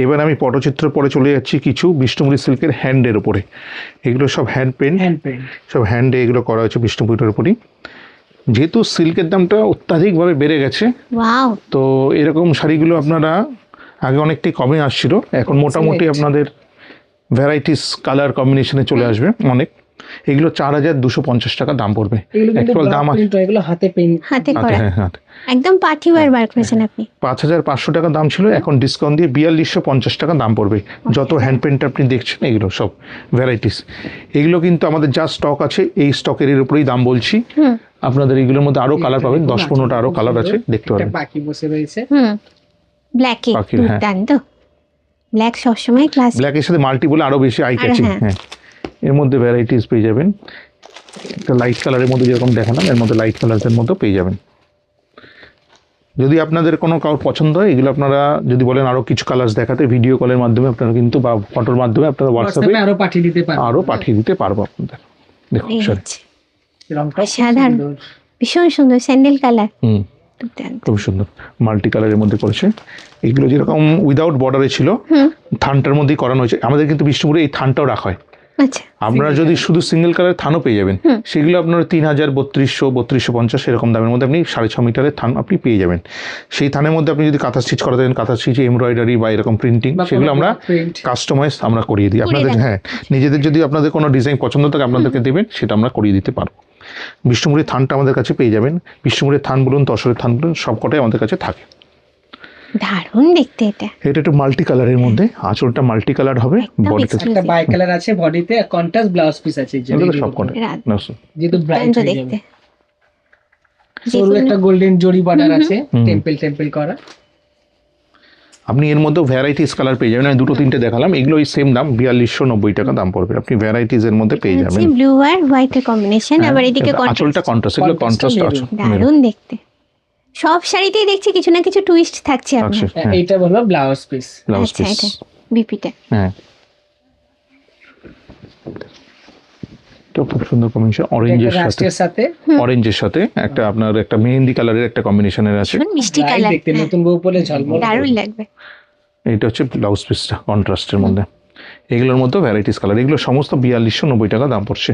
এবার আমি পটচিত্র পরে চলে যাচ্ছি কিছু বিষ্ণুপুরি সিল্কের হ্যান্ডের উপরে। এগুলো সব হ্যান্ড পেন্ট, সব হ্যান্ডে এগুলো করা হয়েছে বিষ্ণুপুরের উপরই। যেহেতু সিল্কের দামটা অত্যাধিকভাবে বেড়ে গেছে, তো এরকম শাড়িগুলো আপনারা আগে অনেকটাই কমে আসছিল, এখন মোটামুটি আপনাদের ভ্যারাইটিস কালার কম্বিনেশনে চলে আসবে অনেক। এগুলো 4250 টাকা দাম পড়বে। অ্যাকচুয়াল দাম হাতে করা, হ্যাঁ, একদম পার্টি ওয়্যার বার করেছেন আপনি। 5500 টাকা দাম ছিল, এখন ডিসকাউন্ট দিয়ে 4250 টাকা দাম পড়বে। যত হ্যান্ড পেন্ট আপনি দেখছেন এগুলো সব ভ্যারাইটিস। এগুলো কিন্তু আমাদের যা স্টক আছে এই স্টকের উপরেই দাম বলছি। আপনাদের এগুলোর মধ্যে আরো কালার পাবেন, 10-15টা আরো কালার আছে, দেখতে পাবেন। বাকি বসে রয়েছে ব্ল্যাকে দুর্দান্ত, ব্ল্যাক সবসময় ক্লাস, ব্ল্যাকের সাথে মাল্টি বলে আরো বেশি আই ক্যাচিং। হ্যাঁ, এর মধ্যে ভ্যারাইটিস পেয়ে যাবেন। একটা লাইট কালারের মধ্যে যেরকম দেখালাম, এর মধ্যে লাইট কালারের মধ্যে পেয়ে যাবেন। যদি আপনাদের কোনো কারোর পছন্দ হয়, এগুলো আপনারা যদি বলেন আরো কিছু কালার্স দেখাতে, ভিডিও কলের মাধ্যমে আপনারা কিন্তু বা ফটোর মাধ্যমে আপনারা হোয়াটসঅ্যাপে আরো পাঠিয়ে দিতে পারবো আপনাদের। দেখুন সাধারণ ভীষণ সুন্দর স্যান্ডেল কালার, খুব সুন্দর মাল্টি কালারের মধ্যে করেছে। এগুলো যেরকম উইদাউট বর্ডারে ছিল, থানটার মধ্যেই করানো হয়েছে। আমাদের কিন্তু বিষ্ণুপুরে এই থানটাও রাখা হয়। আপনারা যদি শুধু সিঙ্গেল কালারের থানও পেয়ে যাবেন, সেগুলো আপনার 3000, 3250 এরকম দামের মধ্যে আপনি 6.5 মিটারের থান আপনি পেয়ে যাবেন। সেই থানের মধ্যে আপনি যদি কাঁথা স্টিচ করাতে দেন, কাঁথা স্টিচ, এমব্রয়ডারি বা এরকম প্রিন্টিং, সেগুলো আমরা কাস্টমাইজ আমরা করিয়ে দিই আপনাদের। হ্যাঁ, নিজেদের যদি আপনাদের কোনো ডিজাইন পছন্দ থাকে আপনাদেরকে দেবেন, সেটা আমরা করিয়ে দিতে পারবো। বিষ্ণুপুরের থানটা আমাদের কাছে পেয়ে যাবেন। বিষ্ণুপুরের থান বলুন, তসরের থান বলুন, সবকটাই আমাদের কাছে থাকে। দারুণ দেখতে এটা। এটা একটু মাল্টি কালারের মধ্যে, আঁচলটা মাল্টি কালার হবে, বডিতে একটা বাই কালার আছে, বডিতে কন্ট্রাস্ট ব্লাউজ পিস আছে। এগুলো সবকটা যেহেতু ব্রাইট হয়ে যাবে, সরু একটা গোল্ডেন জরি বর্ডার আছে, টেম্পল করা। আপনি এর মধ্যে ভ্যারাইটিস কালার পেয়ে যাবেন। আমি 2-3টে দেখালাম, এগুলো ওই সেম দাম 4290 টাকা দাম পড়বে। আপনি ভ্যারাইটিস এর মধ্যে পেয়ে যাবেন। ব্লু আর হোয়াইট এর কম্বিনেশন, আবার এদিকে আঁচলটা কন্ট্রাস্ট, এগুলো কন্ট্রাস্ট আছে। দারুণ দেখতে। সব শাড়িতেই দেখছি কিছু না কিছু টুইস্ট থাকছে আপনার। এইটা বলবো ব্লাউজ পিস। আচ্ছা, এটা বিপিটা। হ্যাঁ, তো খুব সুন্দর কম্বিনেশন, অরেঞ্জের সাথে একটা আপনার একটা মেহেন্দি কালারের একটা কম্বিনেশনের আছে, মিষ্টি কালার, দেখতে নতুন বউ পরে ঝলমল দারুণ লাগবে। এটা হচ্ছে ব্লাউজ পিসটা কন্ট্রাস্টের মধ্যে। এগুলোর মধ্যে ভ্যারাইটিস কালার, এগুলো সমস্ত 4290 টাকা দাম পড়ছে।